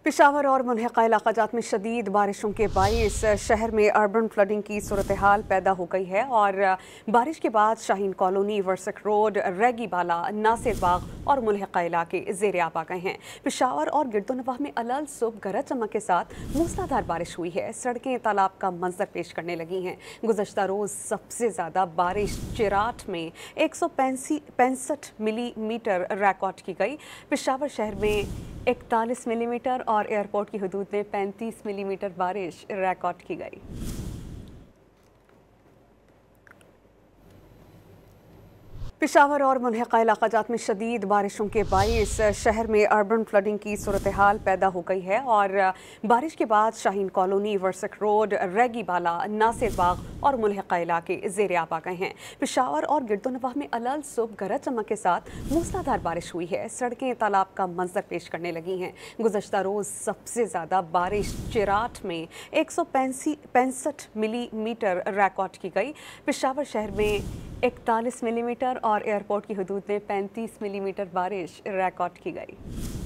पेशावर और मुल्हिका इलाक़ाजात में शदीद बारिशों के बाइस शहर में अर्बन फ्लडिंग की सूरत हाल पैदा हो गई है और बारिश के बाद शाहीन कॉलोनी, वर्सक रोड, रैगी बाला, नासिर बाग और मुल्हिका इलाके ज़ेर आब आ गए हैं। पेशावर और गिरदोनवाह में अलल सुबह गरज चमक के साथ मूसलाधार बारिश हुई है। सड़कें तालाब का मंजर पेश करने लगी हैं। गुज़श्ता रोज़ सबसे ज़्यादा बारिश चिराट में 165 मिलीमीटर रिकॉर्ड की गई। पेशावर शहर में 41 मिलीमीटर और एयरपोर्ट की हदूद में 35 मिलीमीटर बारिश रिकॉर्ड की गई। पेशावर और मुल्हिका इलाक़ाजात में शदीद बारिशों के बाइस शहर में अर्बन फ्लडिंग की सूरत हाल पैदा हो गई है और बारिश के बाद शाहीन कॉलोनी, वर्सक रोड, रैगी बाला, नासिर बाग और मुल्हिका इलाके ज़ेर आब आ गए हैं। पेशावर और गिरदोनवाह में अलल सुबह गरज चमक के साथ मूसलाधार बारिश हुई है। सड़कें तालाब का मंजर पेश करने लगी हैं। गुज़श्ता रोज़ सबसे ज़्यादा बारिश चिराट में 165 मिलीमीटर रिकॉर्ड की गई। पेशावर शहर में 41 मिलीमीटर और एयरपोर्ट की हदूद में 35 मिलीमीटर बारिश रिकॉर्ड की गई।